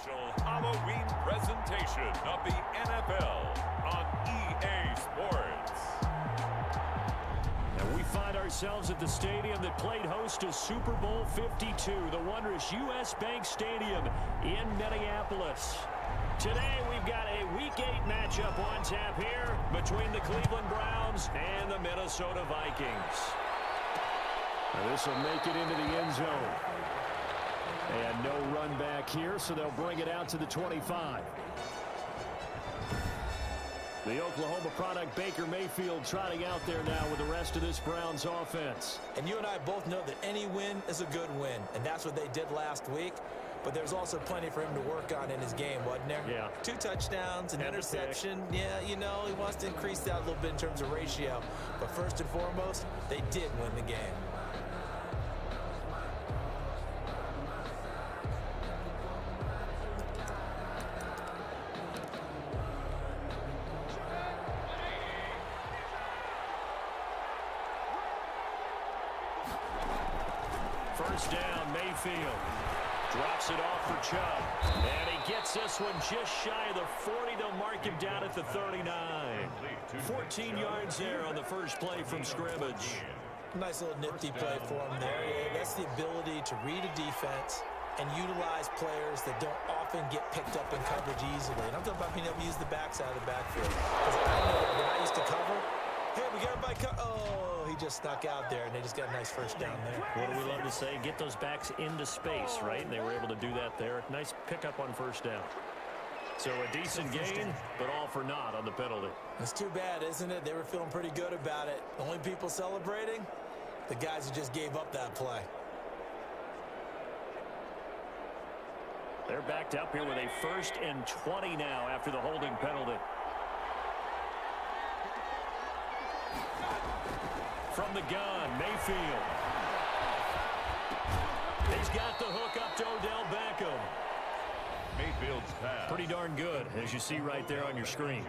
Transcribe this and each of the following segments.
special Halloween presentation of the NFL on EA Sports. And we find ourselves at the stadium that played host to Super Bowl 52, the wondrous U.S. Bank Stadium in Minneapolis. Today we've got a Week 8 matchup on tap here between the Cleveland Browns and the Minnesota Vikings. Now this will make it into the end zone. And no run back here, so they'll bring it out to the 25. The Oklahoma product, Baker Mayfield, trotting out there now with the rest of this Browns offense. And you and I both know that any win is a good win, and that's what they did last week. But there's also plenty for him to work on in his game, wasn't there? Yeah. 2 touchdowns, an interception. Yeah, you know, he wants to increase that a little bit in terms of ratio. But first and foremost, they did win the game. First down, Mayfield. Drops it off for Chubb. And he gets this one just shy of the 40. They'll mark him down at the 39. 14 yards there on the first play from scrimmage. Nice little nifty play for him there. Yeah, that's the ability to read a defense and utilize players that don't often get picked up in coverage easily. And I'm talking about being able to use the backside of the backfield. Because I know when I used to cover, hey, we got everybody oh, he just snuck out there, and they just got a nice first down there. What do we love to say? Get those backs into space, right? And they were able to do that there. Nice pickup on first down. So a decent gain, but all for naught on the penalty. It's too bad, isn't it? They were feeling pretty good about it. The only people celebrating, the guys who just gave up that play. They're backed up here with a 1st and 20 now after the holding penalty. From the gun, Mayfield. He's got the hook up to Odell Beckham. Mayfield's pass. Pretty darn good, as you see right there on your screen.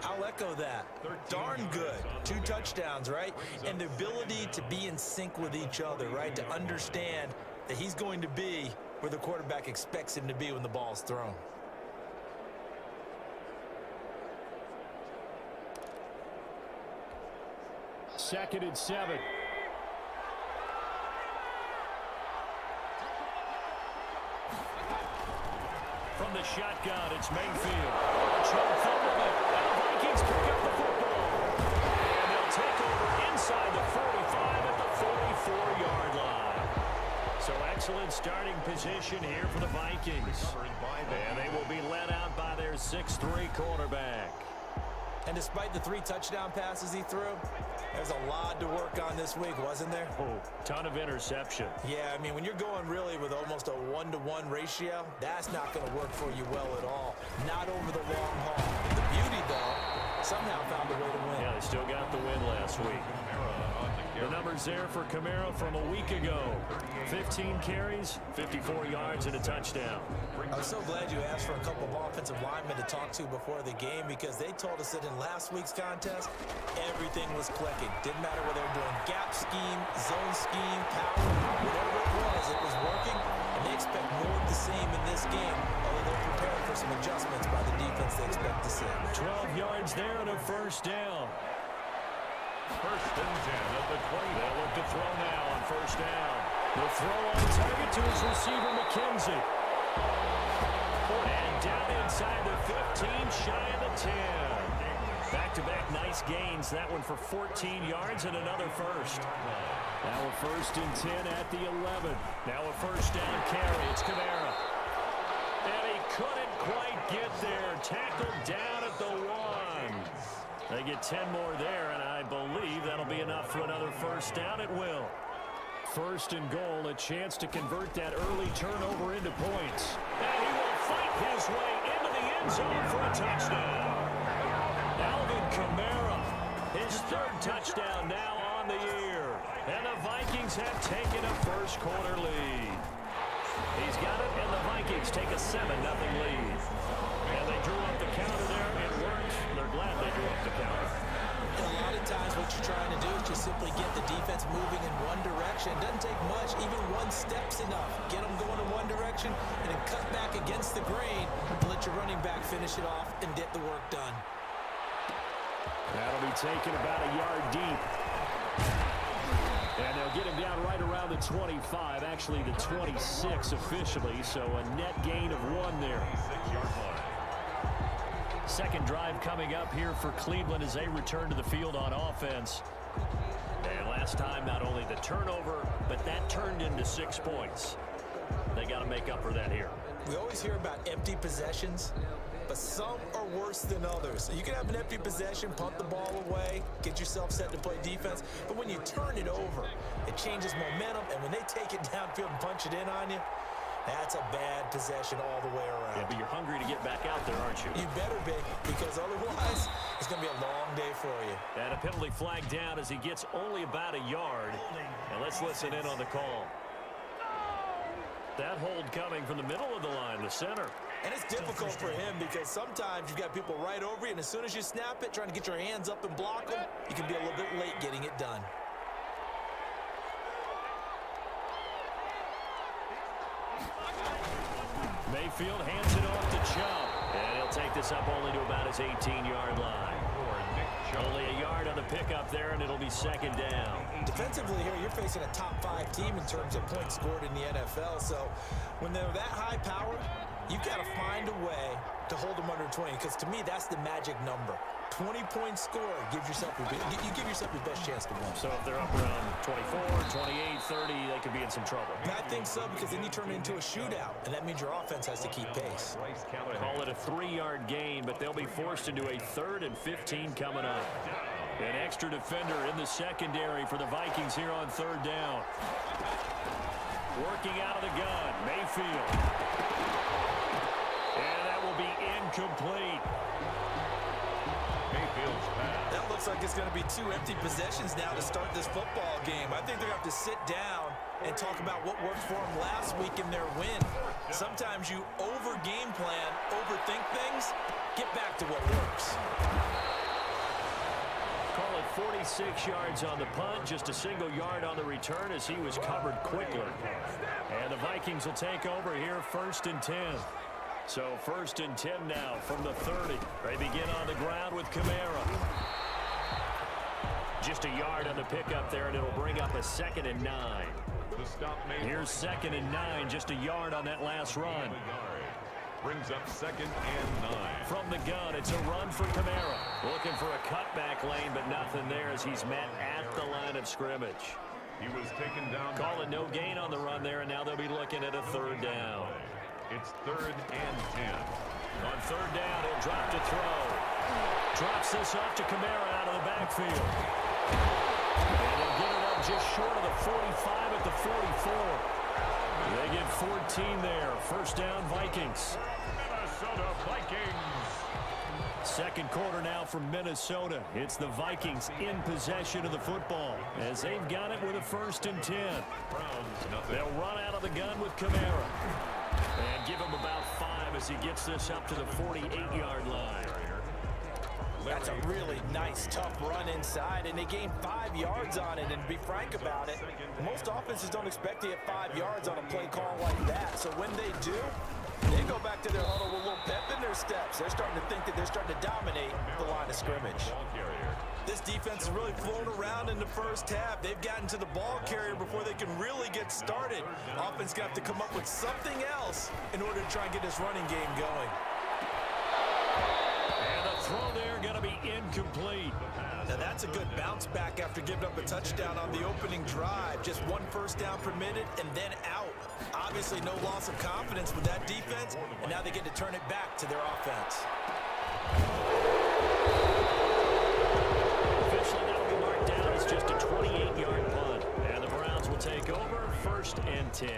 I'll echo that. Darn good. 2 touchdowns, right? And the ability to be in sync with each other, right? To understand that he's going to be where the quarterback expects him to be when the ball's thrown. Second and 7. From the shotgun, it's Mayfield. Chubb fumbled it. And the Vikings pick up the football. And they'll take over inside the 45 at the 44-yard line. So excellent starting position here for the Vikings. And they will be led out by their 6'3" quarterback. And despite the 3 touchdown passes he threw, there's a lot to work on this week, wasn't there? Oh, ton of interception. Yeah, I mean, when you're going really with almost a 1-to-1 ratio, that's not going to work for you well at all. Not over the long haul. The beauty, though, somehow found a way to win. Yeah, they still got the win last week. The numbers there for Kamara from a week ago. 15 carries, 54 yards, and a touchdown. I was so glad you asked for a couple of offensive linemen to talk to before the game because they told us that in last week's contest, everything was clicking. Didn't matter whether they were doing gap scheme, zone scheme, power, whatever it was working. And they expect more of the same in this game, although they're preparing for some adjustments by the defense they expect to see. 12 yards there and a first down. First and 10 at the 20. They'll look to throw now on first down. The throw on target to his receiver, McKenzie. And down inside the 15, shy of the 10. Back-to-back nice gains. That one for 14 yards and another first. Now a first and 10 at the 11. Now a first down carry. It's Kamara. And he couldn't quite get there. Tackled down at the 1. They get 10 more there, and I believe that'll be enough for another first down. It will. First and goal, a chance to convert that early turnover into points. And he will fight his way into the end zone for a touchdown. Alvin Kamara, his 3rd touchdown now on the year. And the Vikings have taken a first quarter lead. He's got it, and the Vikings take a 7-0 lead. And they drew up the counter there. It worked. They're glad they drew up the counter. And a lot of times what you're trying to do is just simply get the defense moving in one direction. It doesn't take much. Even one step's enough. Get them going in one direction and then cut back against the grain and let your running back finish it off and get the work done. That'll be taken about a yard deep. And they'll get him down right around the 25, actually the 26 officially, so a net gain of 1 there. Second drive coming up here for Cleveland as they return to the field on offense. And last time, not only the turnover, but that turned into 6 points. They got to make up for that here. We always hear about empty possessions, but some are worse than others. You can have an empty possession, punt the ball away, get yourself set to play defense, but when you turn it over, it changes momentum, and when they take it downfield and punch it in on you, that's a bad possession all the way around. Yeah, but you're hungry to get back out there, aren't you? You better be, because otherwise it's going to be a long day for you. And a penalty flag down as he gets only about a yard. And let's listen in on the call. That hold coming from the middle of the line, the center. And it's difficult for him because sometimes you've got people right over you, and as soon as you snap it, trying to get your hands up and block them, you can be a little bit late getting it done. Mayfield hands it off to Chubb. And he'll take this up only to about his 18-yard line. Only a yard on the pickup there, and it'll be second down. Defensively here, you're facing a top-5 team in terms of points scored in the NFL. So when they're that high-powered, you've got to find a way to hold them under 20, because to me, that's the magic number. 20 points scored, you give yourself your best chance to win. So if they're up around 24, 28, 30, they could be in some trouble. I think so, because then you turn it into a shootout, and that means your offense has to keep pace. Call it a 3-yard gain, but they'll be forced into a 3rd and 15 coming up. An extra defender in the secondary for the Vikings here on 3rd down. Working out of the gun, Mayfield. And that will be incomplete. That looks like it's going to be 2 empty possessions now to start this football game. I think they're going to have to sit down and talk about what worked for them last week in their win. Sometimes you over-game plan, overthink things, get back to what works. Call it 46 yards on the punt, just a single yard on the return as he was covered quickly. And the Vikings will take over here 1st and 10. So 1st and 10 now from the 30. They begin on the ground with Kamara. Just a yard on the pickup there, and it'll bring up a 2nd and 9. Here's 2nd and 9, just a yard on that last run. Brings up 2nd and 9. From the gun, it's a run for Kamara. Looking for a cutback lane, but nothing there as he's met at the line of scrimmage. He was taken down. Calling no gain on the run there, and now they'll be looking at a 3rd down. It's 3rd and 10. On 3rd down, he'll drop to throw. Drops this off to Kamara out of the backfield. And they'll get it up just short of the 45 at the 44. They get 14 there. 1st down, Vikings. Minnesota Vikings. 2nd quarter now from Minnesota. It's the Vikings in possession of the football as they've got it with a 1st and 10. They'll run out of the gun with Kamara. And give him about 5 as he gets this up to the 48-yard line. That's a really nice, tough run inside, and they gained 5 yards on it. And to be frank about it, most offenses don't expect to get 5 yards on a play call like that. So when they do, they go back to their huddle with a little pep in their steps. They're starting to think that they're starting to dominate the line of scrimmage. This defense is really flown around in the 1st half. They've gotten to the ball carrier before they can really get started. Offense got to come up with something else in order to try and get this running game going. And the throw there going to be incomplete. Now that's a good bounce back after giving up a touchdown on the opening drive. Just 1 first down permitted and then out. Obviously no loss of confidence with that defense, and now they get to turn it back to their offense. Officially that'll be marked down as just a 28-yard punt. And the Browns will take over 1st and 10.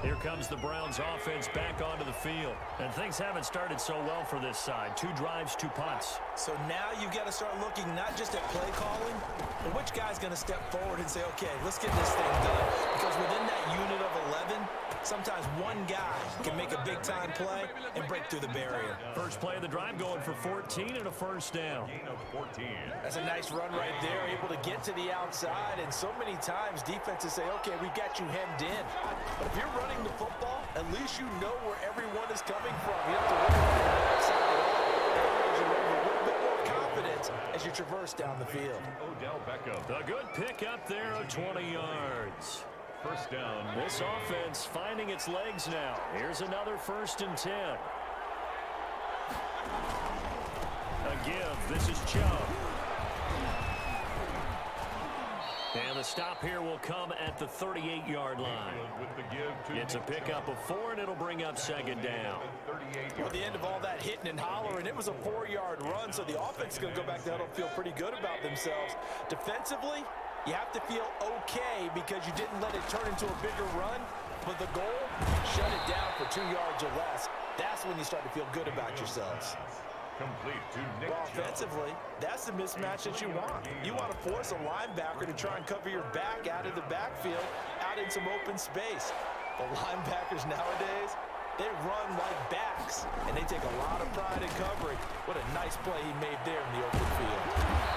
Here comes the Browns offense back onto the field. And things haven't started so well for this side. 2 drives, 2 punts. So now you've got to start looking not just at play calling, but which guy's going to step forward and say, okay, let's get this thing done. Because within that unit of 11, sometimes one guy can make a big-time play and break through the barrier. First play of the drive going for 14 and a first down. That's a nice run right there, able to get to the outside. And so many times defenses say, okay, we've got you hemmed in. But if you're running the football, at least you know where everyone is coming from. You have to run on the outside at all. You have a little bit more confidence as you traverse down the field. A good pick up there of 20 yards. First down. This offense finding its legs now. Here's another 1st and 10. A give. This is Chubb. And the stop here will come at the 38-yard line. It's a pickup of 4, and it'll bring up 2nd down. At the end of all that hitting and hollering, it was a 4-yard run, so the offense is going to go back to huddle and feel pretty good about themselves. Defensively, you have to feel okay because you didn't let it turn into a bigger run, but the goal, shut it down for 2 yards or less. That's when you start to feel good about yourselves. Complete to Nick Well, offensively, that's the mismatch that you want. You want to force a linebacker to try and cover your back out of the backfield, out in some open space. The linebackers nowadays, they run like backs, and they take a lot of pride in covering. What a nice play he made there in the open field.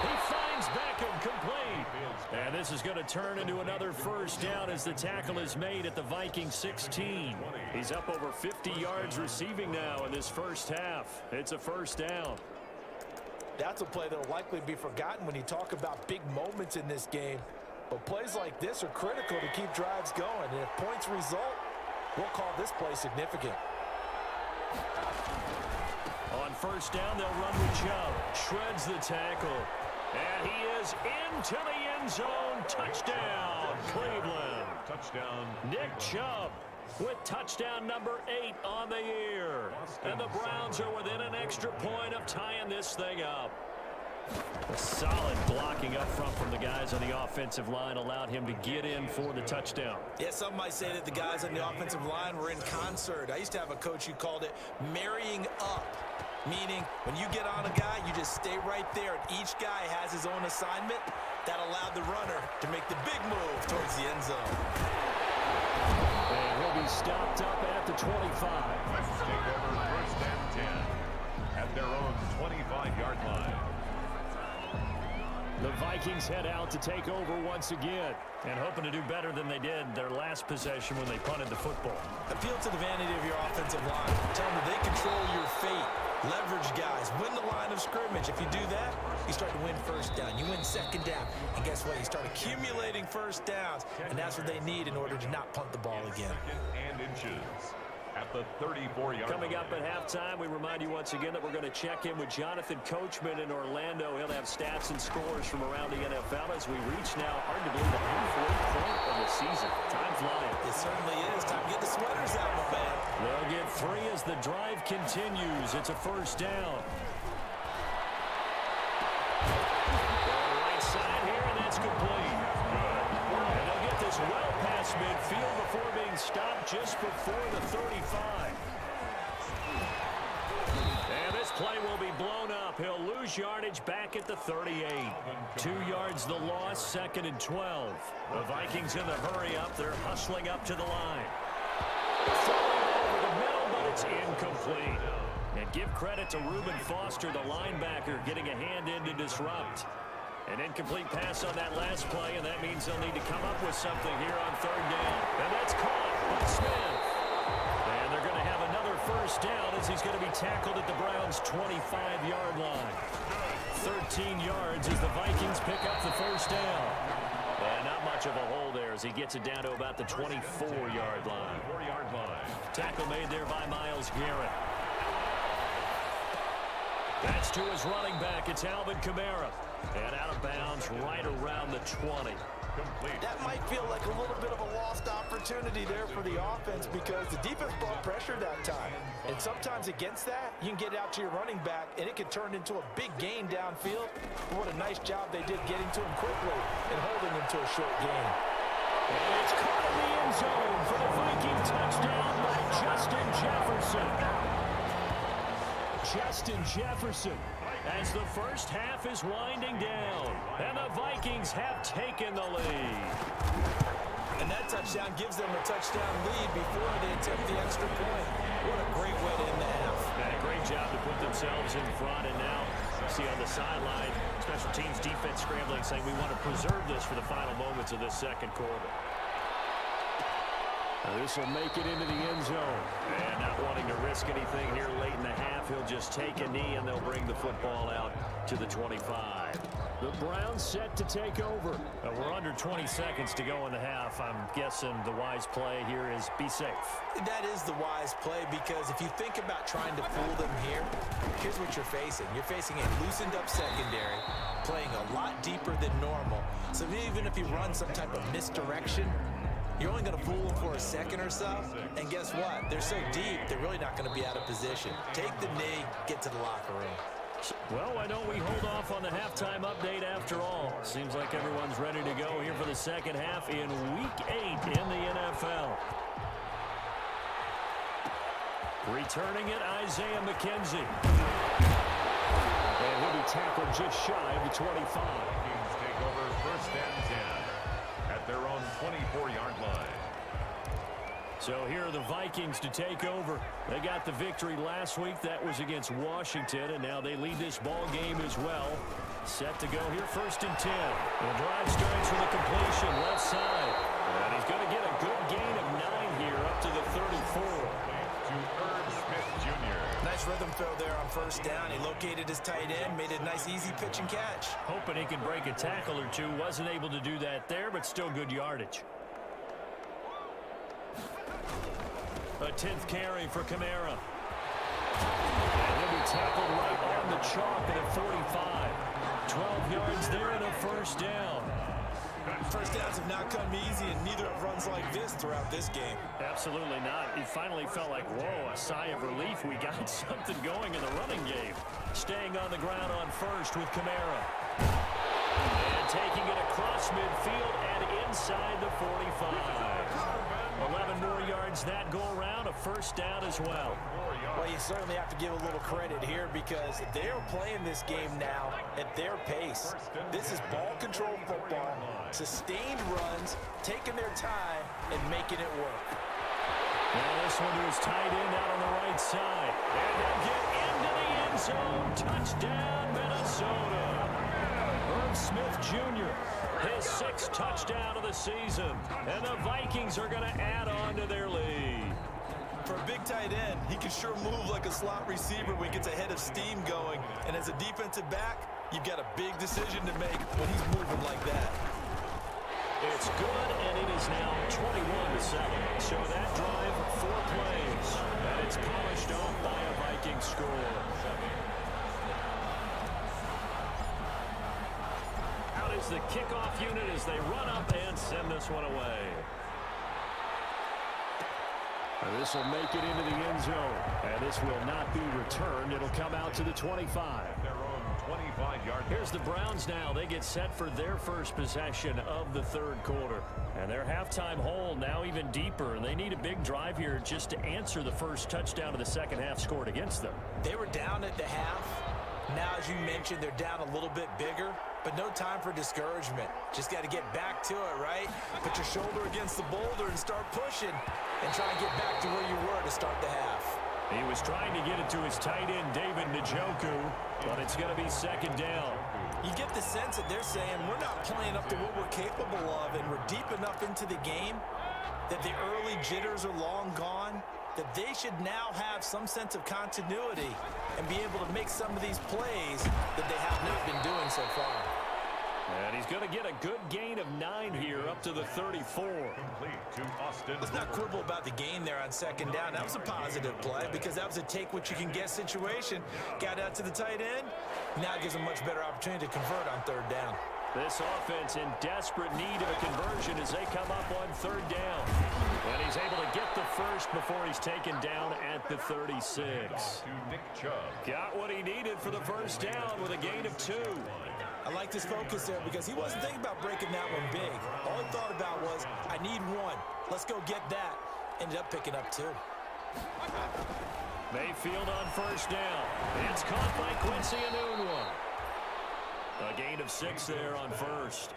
He finds Beckham complete. And this is going to turn into another first down as the tackle is made at the Vikings 16. He's up over 50 yards receiving now in this first half. It's a first down. That's a play that will likely be forgotten when you talk about big moments in this game. But plays like this are critical to keep drives going. And if points result, we'll call this play significant. On first down, they'll run with Chubb. Shreds the tackle. And he is into the end zone. Touchdown, Cleveland. touchdown. Nick Chubb with touchdown number 8 on the year. And the Browns are within an extra point of tying this thing up. A solid blocking up front from the guys on the offensive line allowed him to get in for the touchdown. Yeah, some might say that the guys on the offensive line were in concert. I used to have a coach who called it marrying up, meaning when you get on a guy, you just stay right there, and each guy has his own assignment. That allowed the runner to make the big move towards the end zone. And he'll be stopped up at the 25. Let's take over first and 10 at their own 25-yard line. The Vikings head out to take over once again and hoping to do better than they did their last possession when they punted the football. Appeal to the vanity of your offensive line. Tell them that they control your fate. Leverage guys. Win the line of scrimmage. If you do that, you start to win first down. You win second down. And guess what? You start accumulating first downs. And that's what they need in order to not punt the ball again. And inches. At the 34-yard line. Coming up at halftime, we remind you once again that we're going to check in with Jonathan Coachman in Orlando. He'll have stats and scores from around the NFL as we reach now, hard to believe, the halfway point of the season. Time flying. It certainly is. Time to get the sweaters out, my man. They'll get 3 as the drive continues. It's a first down. Right side here, and that's complete. And they'll get this well past midfield before being stopped just before the 35. And this play will be blown up. He'll lose yardage back at the 38. 2 yards the loss, 2nd and 12. The Vikings in the hurry up. They're hustling up to the line. Throwing over the middle, but it's incomplete. And give credit to Reuben Foster, the linebacker, getting a hand in to disrupt. An incomplete pass on that last play, and that means they'll need to come up with something here on 3rd down. And that's caught by Smith. And they're going to have another first down as he's going to be tackled at the Browns' 25-yard line. 13 yards as the Vikings pick up the first down. And not much of a hole there as he gets it down to about the 24-yard line. Tackle made there by Myles Garrett. That's to his running back. It's Alvin Kamara. And out of bounds right around the 20. That might feel like a little bit of a lost opportunity there for the offense because the defense brought pressure that time. And sometimes against that, you can get out to your running back, and it can turn into a big gain downfield. What a nice job they did getting to him quickly and holding him to a short gain. And it's caught in the end zone for the Viking touchdown by Justin Jefferson. Justin Jefferson, as the first half is winding down, and the Vikings have taken the lead. And that touchdown gives them a touchdown lead before they attempt the extra point. What a great way to end the half. And a great job to put themselves in front, and now see on the sideline, special teams defense scrambling, saying we want to preserve this for the final moments of this second quarter. Now this will make it into the end zone. And not wanting to risk anything here late in the half, he'll just take a knee, and they'll bring the football out to the 25. The Browns set to take over. We're under 20 seconds to go in the half. I'm guessing the wise play here is be safe. That is the wise play, because if you think about trying to fool them here, here's what you're facing. You're facing a loosened up secondary, playing a lot deeper than normal. So even if you run some type of misdirection, you're only going to fool them for a second or so. And guess what? They're so deep, they're really not going to be out of position. Take the knee, get to the locker room. Well, why don't we hold off on the halftime update after all? Seems like everyone's ready to go here for the second half in Week 8 in the NFL. Returning it, Isaiah McKenzie. And he'll be tackled just shy of the 25. Vikings take over first and 10 at their own 24-yard line. So here are the Vikings to take over. They got the victory last week. That was against Washington, and now they lead this ball game as well. Set to go here, first and 10. The drive starts with a completion, left side. And he's going to get a good gain of 9 here, up to the 34. To Irv Smith Jr. Nice rhythm throw there on first down. He located his tight end, made a nice easy pitch and catch. Hoping he could break a tackle or two. Wasn't able to do that there, but still good yardage. A 10th carry for Kamara. And he'll be tackled right on the chalk at a 45. 12 yards there and a first down. First downs have not come easy, and neither have runs like this throughout this game. Absolutely not. It finally felt like, whoa, a sigh of relief. We got something going in the running game. Staying on the ground on first with Kamara. And taking it across midfield and inside the 45. 11 more yards that go around, a first down as well. Well, you certainly have to give a little credit here, because they're playing this game now at their pace. This is ball control football, sustained runs, taking their time, and making it work. Now this one to his tight end out on the right side. And they'll get into the end zone. Touchdown, Minnesota. Irv Smith Jr., his 6th touchdown of the season. And the Vikings are going to add on to their lead. For a big tight end, he can sure move like a slot receiver when he gets a head of steam going. And as a defensive back, you've got a big decision to make when he's moving like that. It's good, and it is now 21-7. So that drive, 4 plays. And it's polished off by a Viking score. Out is the kickoff unit as they run up and send this one away. And this will make it into the end zone. And this will not be returned. It'll come out to the 25. Their own 25-yard. Here's the Browns now. They get set for their first possession of the third quarter. And their halftime hole now even deeper. And they need a big drive here just to answer the first touchdown of the second half scored against them. They were down at the half. Now, as you mentioned, they're down a little bit bigger, but no time for discouragement. Just got to get back to it, right? Put your shoulder against the boulder and start pushing, and try and get back to where you were to start the half. He was trying to get it to his tight end, David Njoku, but it's going to be second down. You get the sense that they're saying we're not playing up to what we're capable of, and we're deep enough into the game that the early jitters are long gone, that they should now have some sense of continuity and be able to make some of these plays that they have not been doing so far. And he's going to get a good gain of 9 here, up to the 34. Complete to Austin. Let's not quibble about the gain there on second down. That was a positive play, because that was a take-what-you-can-get situation. Got out to the tight end. Now it gives a much better opportunity to convert on third down. This offense in desperate need of a conversion as they come up on third down. And he's able to get the first before he's taken down at the 36. To Nick Chubb. Got what he needed for the first down with a gain of 2. I I like this focus there because he wasn't thinking about breaking that one big. All he thought about was, I need one. Let's go get that. Ended up picking up two. Mayfield on first down. It's caught by Quincy Enunwa. A gain of 6 there on first.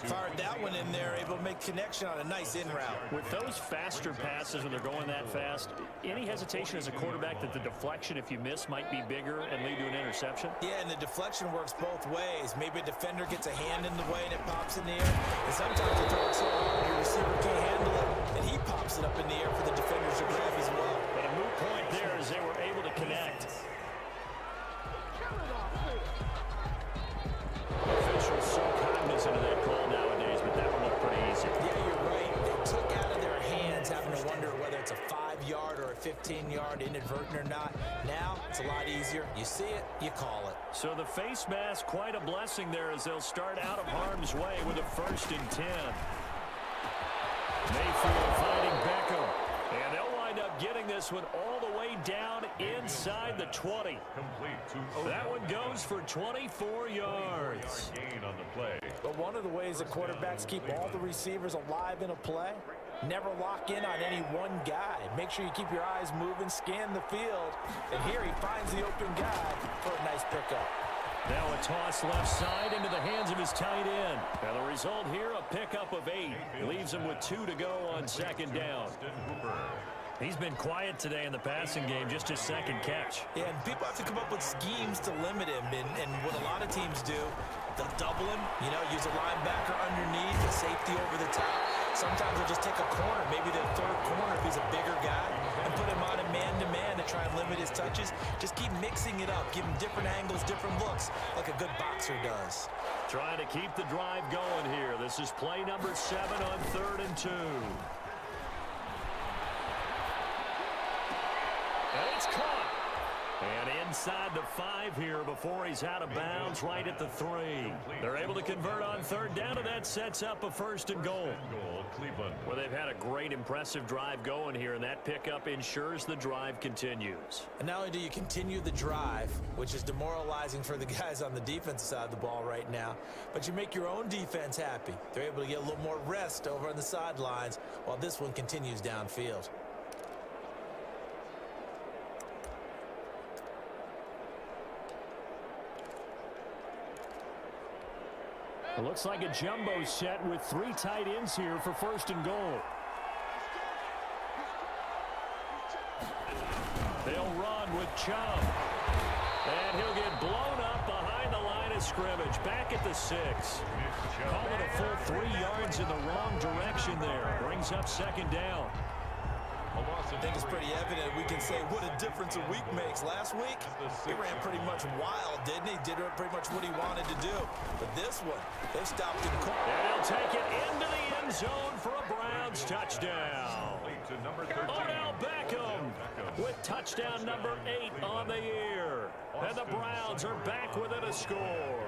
Fired that one in there, able to make connection on a nice in route. With those faster passes when they're going that fast, any hesitation as a quarterback that the deflection, if you miss, might be bigger and lead to an interception? Yeah, and the deflection works both ways. Maybe a defender gets a hand in the way and it pops in the air. And sometimes you throw it so hard your receiver can't handle it, and he pops it up in the air for the defenders to grab as well. But a moot point there as they were able to connect. Officials so cognizant of that call nowadays, but that one looked pretty easy. Yeah, you're right. They took out of their hands having to wonder whether it's a 5-yard or a 15-yard inadvertent or not. Now, it's a lot easier. You see it, you call it. So the face mask, quite a blessing there as they'll start out of harm's way with a 1st and 10. Mayfield finding Beckham. And they'll wind up getting this one all the way down inside the 20. That one goes for 24 yards. But one of the ways the quarterbacks keep all the receivers alive in a play, never lock in on any one guy. Make sure you keep your eyes moving, scan the field. And here he finds the open guy for a nice pickup. Now a toss left side into the hands of his tight end. And the result here, a pickup of 8. Leaves him with 2 to go on 2nd down. He's been quiet today in the passing game, just his 2nd catch. Yeah, and people have to come up with schemes to limit him. And what a lot of teams do, they'll double him, use a linebacker underneath, a safety over the top. Sometimes they'll just take a corner, maybe the 3rd corner if he's a bigger guy, and put him on a man-to-man to try and limit his touches. Just keep mixing it up, give him different angles, different looks, like a good boxer does. Trying to keep the drive going here. This is play number 7 on 3rd and 2. And it's caught. And inside the 5 here before he's out of bounds, right at the 3. They're able to convert on 3rd down, and that sets up a 1st and goal. Well, they've had a great, impressive drive going here, and that pickup ensures the drive continues. And not only do you continue the drive, which is demoralizing for the guys on the defensive side of the ball right now, but you make your own defense happy. They're able to get a little more rest over on the sidelines while this one continues downfield. It looks like a jumbo set with 3 tight ends here for 1st and goal. They'll run with Chubb. And he'll get blown up behind the line of scrimmage. Back at the 6. Call it a full 3 yards in the wrong direction there. Brings up 2nd down. I think it's pretty evident. We can say what a difference a week makes. Last week, he ran pretty much wild, didn't he? Did pretty much what he wanted to do. But this one, they stopped him cold. And he'll take it into the end zone for a Browns touchdown. Odell Beckham with touchdown number 8 on the year. And the Browns are back within a score.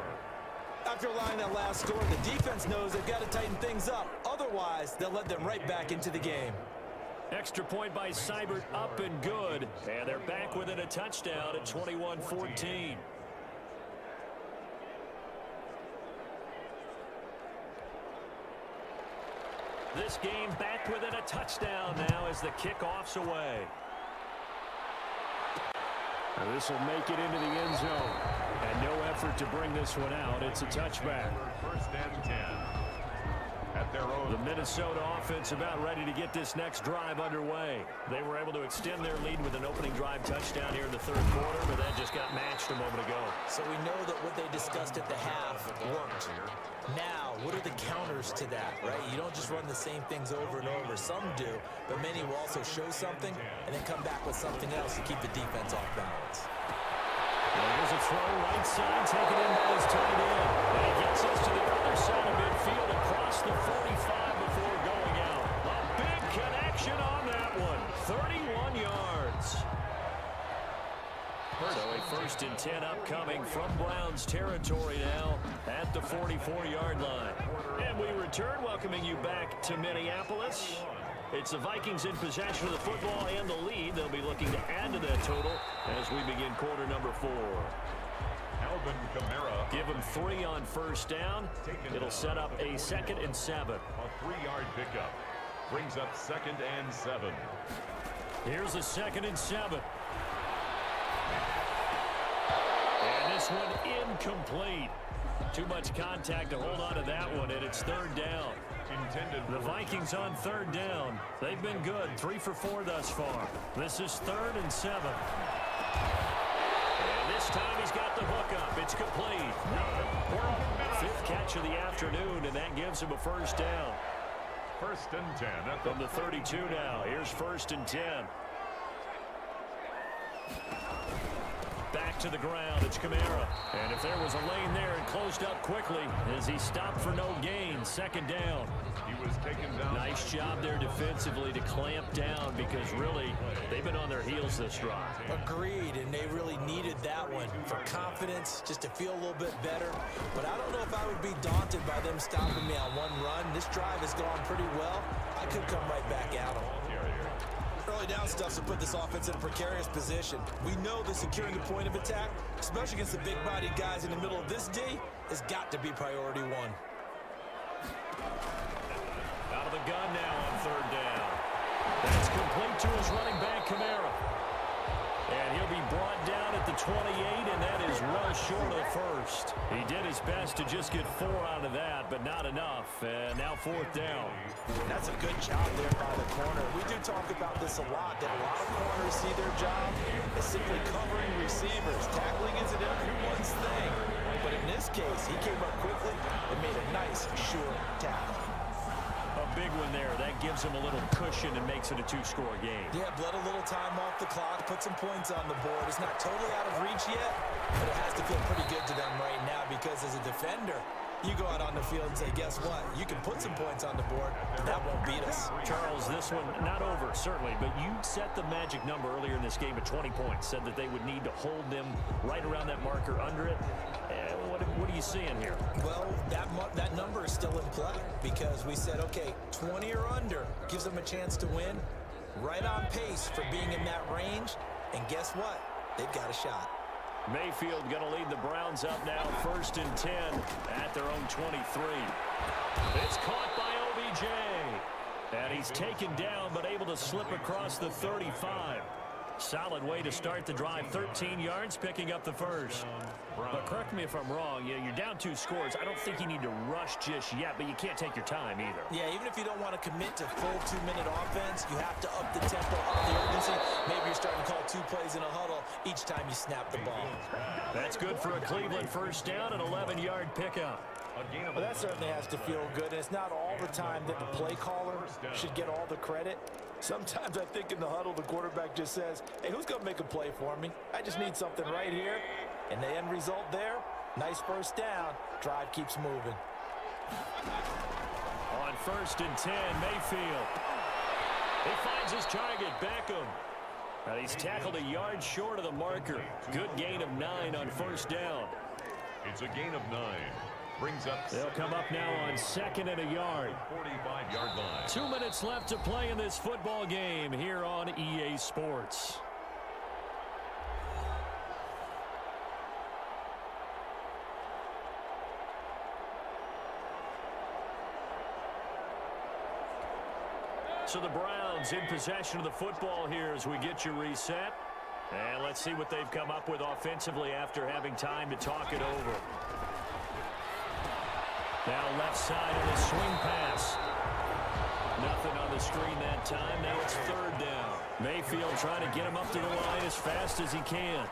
After allowing that last score, the defense knows they've got to tighten things up. Otherwise, they'll let them right back into the game. Extra point by Seibert, up and good. And they're back within a touchdown at 21-14. This game back within a touchdown now as the kickoff's away. And this will make it into the end zone. And no effort to bring this one out. It's a touchback. 1st and 10. The Minnesota offense about ready to get this next drive underway. They were able to extend their lead with an opening drive touchdown here in the 3rd quarter, but that just got matched a moment ago. So we know that what they discussed at the half worked. Now, what are the counters to that, right? You don't just run the same things over and over. Some do, but many will also show something and then come back with something else to keep the defense off balance. There's a throw right side, taken in by his tight end. And he gets us to the other side of midfield across the 45 before going out. A big connection on that one. 31 yards. So a 1st and 10 upcoming from Browns territory now at the 44-yard line. And we return, welcoming you back to Minneapolis. It's the Vikings in possession of the football and the lead. They'll be looking to add to that total as we begin quarter number 4. Alvin Kamara. Give him 3 on first down. It'll set up a 2nd and 7. A 3-yard pickup. Brings up 2nd and 7. Here's a 2nd and 7. And this one incomplete. Too much contact to hold on to that one, and it's 3rd down. The Vikings on 3rd down. They've been good, 3 for 4 thus far. This is 3rd and 7. And this time he's got the hook up. It's complete. 5th catch of the afternoon, and that gives him a 1st down. 1st and 10 at From the 32 now. Here's 1st and 10. Back to the ground. It's Kamara. And if there was a lane there, it closed up quickly as he stopped for no gain. 2nd down. He was taken down. Nice job there defensively to clamp down because really they've been on their heels this drive. Agreed, and they really needed that one for confidence, just to feel a little bit better. But I don't know if I would be daunted by them stopping me on one run. This drive has gone pretty well. I could come right back at them. Early down stuff to put this offense in a precarious position. We know that securing the point of attack, especially against the big-bodied guys in the middle of this D, has got to be priority 1. Out of the gun now on 3rd down. That's complete to his running back, Kamara. And he'll be brought down at the 28, and that is well short of the 1st. He did his best to just get 4 out of that, but not enough. And now 4th down. That's a good job there by the corner. We do talk about this a lot, that a lot of corners see their job as simply covering receivers. Tackling isn't everyone's thing. But in this case, he came up quickly and made a nice, short tackle. A big one there. That gives him a little cushion and makes it a 2-score game. Yeah, bled a little time off the clock, put some points on the board. It's not totally out of reach yet, but it has to feel pretty good to them right now because as a defender, you go out on the field and say, guess what? You can put some points on the board, and that won't beat us. Charles, this one, not over, certainly, but you set the magic number earlier in this game at 20 points, said that they would need to hold them right around that marker under it. What are you seeing here? Well, that number is still in play because we said, okay, 20 or under gives them a chance to win. Right on pace for being in that range, and guess what? They've got a shot. Mayfield going to lead the Browns up now, 1st and 10 at their own 23. It's caught by OBJ. And he's taken down, but able to slip across the 35. Solid way to start the drive. 13 yards, picking up the 1st. But correct me if I'm wrong, you're down 2 scores. I don't think you need to rush just yet, but you can't take your time either. Yeah, even if you don't want to commit to full 2-minute offense, you have to up the tempo, up the urgency. Maybe you're starting to call 2 plays in a huddle each time you snap the ball. That's good for a Cleveland 1st down, an 11-yard pickup. Well, that certainly has to feel good. And it's not all the time that the play caller should get all the credit. Sometimes I think in the huddle, the quarterback just says, hey, who's going to make a play for me? I just need something right here. And the end result there, nice 1st down. Drive keeps moving. On 1st and 10, Mayfield. He finds his target, Beckham. He's tackled a yard short of the marker. Good gain of 9 on 1st down. It's a gain of 9. Brings up. They'll come up now on 2nd and a yard. 45-yard line. 2 minutes left to play in this football game here on EA Sports. So the Browns in possession of the football here as we get you reset. And let's see what they've come up with offensively after having time to talk it over. Now left side of the swing pass. Nothing on the screen that time. Now it's 3rd down. Mayfield trying to get him up to the line as fast as he can.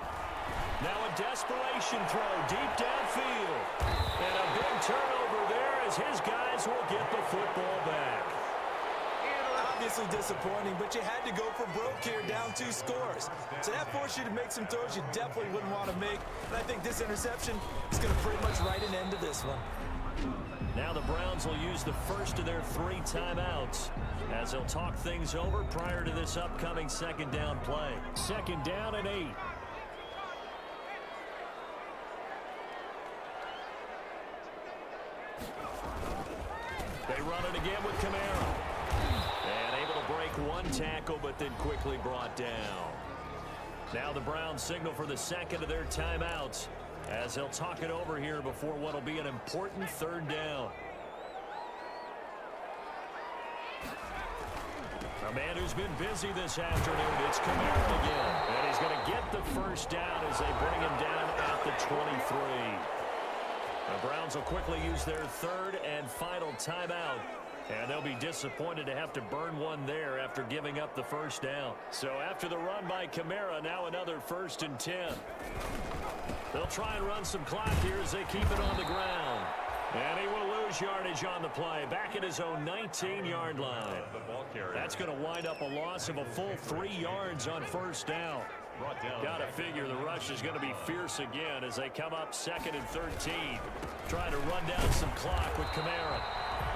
Now a desperation throw deep downfield. And a big turnover there as his guys will get the football back. Obviously disappointing, but you had to go for broke here, down 2 scores. So that forced you to make some throws you definitely wouldn't want to make. And I think this interception is going to pretty much write an end to this one. Now the Browns will use the first of their 3 timeouts as they'll talk things over prior to this upcoming 2nd down play. 2nd down and 8. They run it again with Kamara. And able to break 1 tackle, but then quickly brought down. Now the Browns signal for the 2nd of their timeouts. as he'll talk it over here before what will be an important third down. A man who's been busy this afternoon, it's Kamara again. And he's going to get the first down as they bring him down at the 23. The Browns will quickly use their third and final timeout. And they'll be disappointed to have to burn one there after giving up the first down. So after the run by Kamara, now another 1st and 10. They'll try and run some clock here as they keep it on the ground. And he will lose yardage on the play, back at his own 19-yard line. That's going to wind up a loss of a full 3 yards on first down. Got to figure the rush is going to be fierce again as they come up 2nd and 13. Trying to run down some clock with Kamara.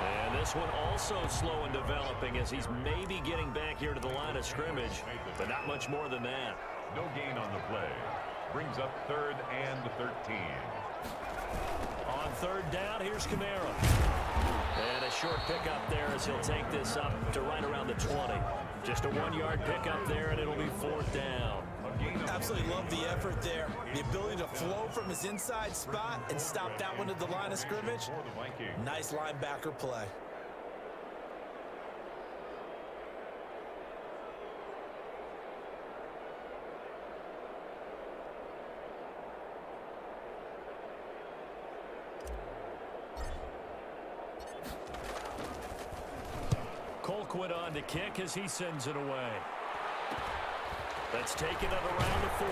And this one also slow in developing as he's maybe getting back here to the line of scrimmage, but not much more than that. No gain on the play. Brings up 3rd and 13. On 3rd down, here's Kamara. And a short pickup there as he'll take this up to right around the 20. Just a 1-yard pickup there, and it'll be 4th down. Absolutely love the effort there. The ability to flow from his inside spot and stop that one at the line of scrimmage. Nice linebacker play. Colquitt on to kick as he sends it away. Let's take it at around the 40.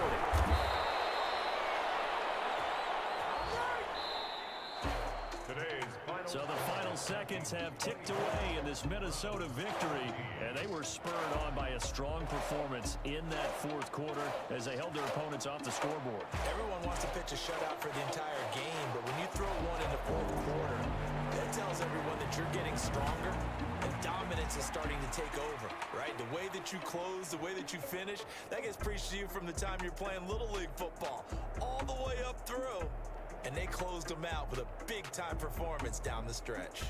So the final seconds have ticked away in this Minnesota victory, and they were spurred on by a strong performance in that 4th quarter as they held their opponents off the scoreboard. Everyone wants to pitch a shutout for the entire game, but when you throw one in the 4th quarter, that tells everyone that you're getting stronger and dominance is starting to take over, right? The way that you close, the way that you finish, that gets preached to you from the time you're playing Little League football all the way up through. And they closed them out with a big-time performance down the stretch.